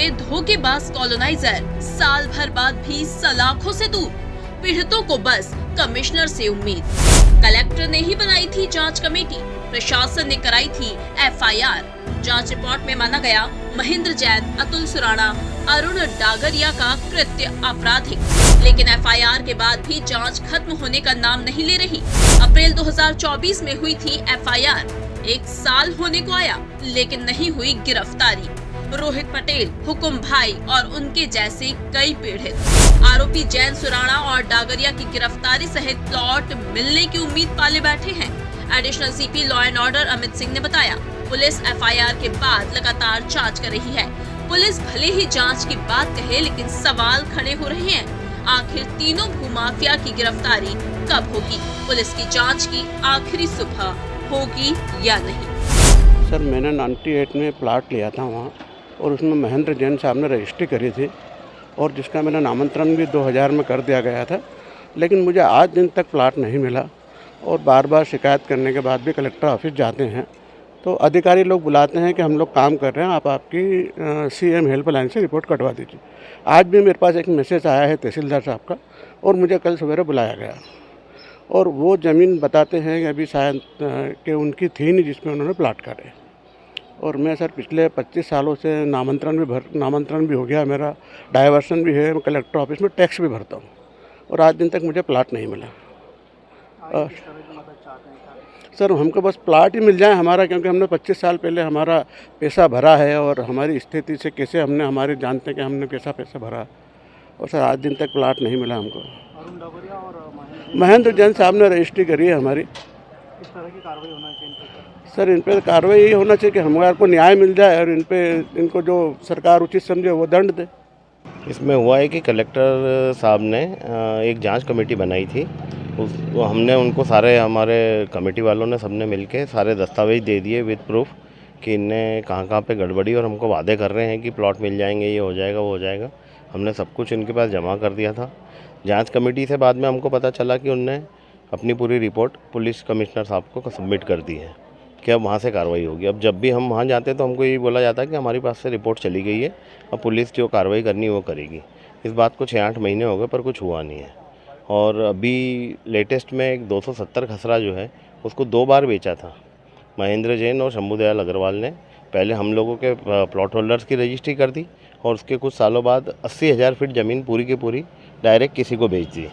के धोखेबाज कॉलोनाइजर साल भर बाद भी सलाखों से दूर, पीड़ितों को बस कमिश्नर से उम्मीद। कलेक्टर ने ही बनाई थी जांच कमेटी, प्रशासन ने कराई थी एफआईआर। जांच रिपोर्ट में माना गया महेंद्र जैन, अतुल सुराणा, अरुण डागरिया का कृत्य आपराधिक, लेकिन एफआईआर के बाद भी जांच खत्म होने का नाम नहीं ले रही। अप्रैल 2024 में हुई थी एफआईआर, 1 साल होने को आया लेकिन नहीं हुई गिरफ्तारी। रोहित पटेल, हुकुम भाई और उनके जैसे कई पीड़ित आरोपी जैन, सुराणा और डागरिया की गिरफ्तारी सहित प्लॉट मिलने की उम्मीद पाले बैठे हैं। Additional CP law and order Amit Singh ने बताया, पुलिस एफआईआर के बाद लगातार जांच कर रही है। पुलिस भले ही जांच की बात कहे, लेकिन सवाल खड़े हो रहे हैं, आखिर तीनों भूमाफिया की गिरफ्तारी कब होगी? पुलिस की जांच की आखिरी सुबह होगी या नहीं? सर, मैंने 98 में प्लाट लिया था वहाँ, और उसमें महेंद्र जैन साहब ने रजिस्ट्री करी थी, और जिसका मेरा नामांतरण भी 2000 में कर दिया गया था। लेकिन मुझे आज दिन तक प्लाट नहीं मिला, और बार बार शिकायत करने के बाद भी कलेक्टर ऑफिस जाते हैं तो अधिकारी लोग बुलाते हैं कि हम लोग काम कर रहे हैं, आप आपकी सीएम हेल्पलाइन से रिपोर्ट कटवा दीजिए। आज भी मेरे पास एक मैसेज आया है तहसीलदार साहब का, और मुझे कल सवेरे बुलाया गया, और वो ज़मीन बताते हैं कि अभी शायद कि उनकी थी नहीं जिसमें उन्होंने प्लाट करे। और मैं सर पिछले 25 सालों से नामांतरण भी हो गया, मेरा डाइवर्सन भी है, मैं कलेक्टर ऑफिस में टैक्स भी भरता हूँ, और आज दिन तक मुझे प्लाट नहीं मिला। सर, हमको बस प्लाट ही मिल जाए हमारा, क्योंकि हमने 25 साल पहले हमारा पैसा भरा है, और हमारी स्थिति से कैसे हमने हमारे जानते हैं कि हमने कैसा पैसा भरा, और सर आज दिन तक प्लाट नहीं मिला हमको। अरुण डागरिया और महेंद्र जैन साहब ने रजिस्ट्री करी है हमारी। किस तरह की कार्रवाई होना चाहिए? सर, इन पर कार्रवाई ये होना चाहिए कि हमारे को न्याय मिल जाए, और इनको जो सरकार उचित समझे वो दंड दे। इसमें हुआ है कि कलेक्टर साहब ने एक जांच कमेटी बनाई थी, हमने उनको सारे हमारे कमेटी वालों ने सबने मिलके सारे दस्तावेज दे दिए विद प्रूफ कि इनने कहाँ पे गड़बड़ी, और हमको वादे कर रहे हैं कि प्लॉट मिल जाएंगे, ये हो जाएगा, वो हो जाएगा। हमने सब कुछ इनके पास जमा कर दिया था। जांच कमेटी से बाद में हमको पता चला कि उनने अपनी पूरी रिपोर्ट पुलिस कमिश्नर साहब को सबमिट कर दी है कि अब वहाँ से कार्रवाई होगी। अब जब भी हम वहाँ जाते हैं तो हमको यही बोला जाता है कि हमारे पास से रिपोर्ट चली गई है, अब पुलिस जो कार्रवाई करनी है वो करेगी। इस बात को 6-8 महीने हो गए पर कुछ हुआ नहीं है। और अभी लेटेस्ट में एक 270 खसरा जो है उसको 2 बार बेचा था महेंद्र जैन और शंभुदयाल अग्रवाल ने। पहले हम लोगों के प्लॉट होल्डर्स की रजिस्ट्री कर दी, और उसके कुछ सालों बाद 80,000 फीट ज़मीन पूरी की पूरी डायरेक्ट किसी को बेच दी,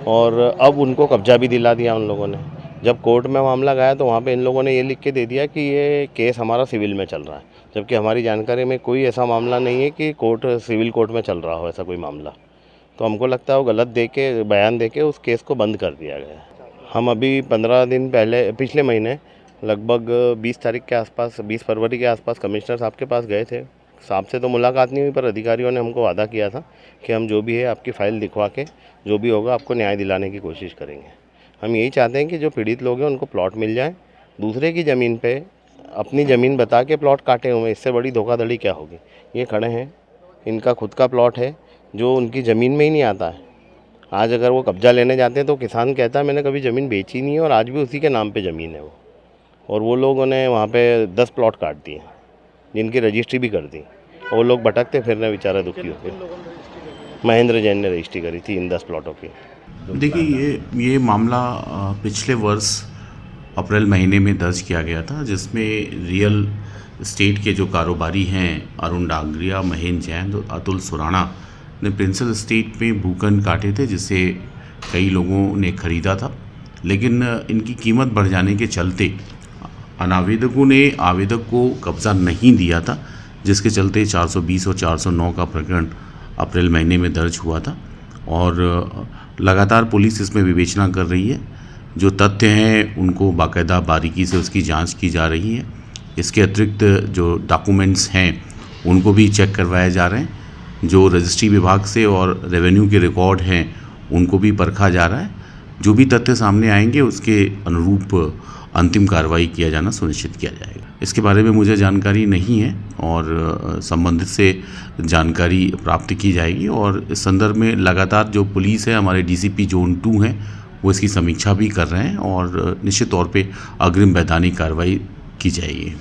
और अब उनको कब्जा भी दिला दिया उन लोगों ने। जब कोर्ट में मामला गया तो वहाँ पे इन लोगों ने ये लिख के दे दिया कि ये केस हमारा सिविल में चल रहा है, जबकि हमारी जानकारी में कोई ऐसा मामला नहीं है कि सिविल कोर्ट में चल रहा हो ऐसा कोई मामला। तो हमको लगता है वो गलत बयान दे के उस केस को बंद कर दिया गया है। हम अभी 15 दिन पहले पिछले महीने लगभग 20 तारीख के आसपास, 20 फरवरी के आसपास कमिश्नर साहब के पास गए थे। साहब से तो मुलाकात नहीं हुई, पर अधिकारियों ने हमको वादा किया था कि हम जो भी है आपकी फ़ाइल दिखवा के जो भी होगा आपको न्याय दिलाने की कोशिश करेंगे। हम यही चाहते हैं कि जो पीड़ित लोग हैं उनको प्लॉट मिल जाए। दूसरे की ज़मीन पे अपनी ज़मीन बता के प्लॉट काटे हुए, इससे बड़ी धोखाधड़ी क्या होगी? ये खड़े हैं, इनका खुद का प्लॉट है जो उनकी ज़मीन में ही नहीं आता है। आज अगर वो कब्जा लेने जाते हैं तो किसान कहता है मैंने कभी ज़मीन बेची नहीं है, और आज भी उसी के नाम पे ज़मीन है वो। और वो लोगों ने वहाँ पे 10 प्लॉट काट दिए जिनकी रजिस्ट्री भी कर दी, और वो लोग भटकते फिर रहे बेचारा दुखी होकर। महेंद्र जैन ने रजिस्ट्री करी थी इन 10 प्लॉटों की। देखिए, ये मामला पिछले वर्ष अप्रैल महीने में दर्ज किया गया था, जिसमें रियल एस्टेट के जो कारोबारी हैं अरुण डागरिया, महेंद्र जैन और अतुल सुराणा ने प्रिंसल एस्टेट में भूखंड काटे थे, जिसे कई लोगों ने ख़रीदा था। लेकिन इनकी कीमत बढ़ जाने के चलते अनावेदकों ने आवेदक को कब्ज़ा नहीं दिया था, जिसके चलते 420 और 409 का प्रकरण अप्रैल महीने में दर्ज हुआ था, और लगातार पुलिस इसमें विवेचना कर रही है। जो तथ्य हैं उनको बाकायदा बारीकी से उसकी जांच की जा रही है। इसके अतिरिक्त जो डॉक्यूमेंट्स हैं उनको भी चेक करवाए जा रहे हैं। जो रजिस्ट्री विभाग से और रेवेन्यू के रिकॉर्ड हैं उनको भी परखा जा रहा है। जो भी तथ्य सामने आएंगे उसके अनुरूप अंतिम कार्रवाई किया जाना सुनिश्चित किया जाएगा। इसके बारे में मुझे जानकारी नहीं है, और संबंधित से जानकारी प्राप्त की जाएगी, और इस संदर्भ में लगातार जो पुलिस है, हमारे डीसीपी जोन 2 हैं, वो इसकी समीक्षा भी कर रहे हैं, और निश्चित तौर पे अग्रिम वैधानिक कार्रवाई की जाएगी।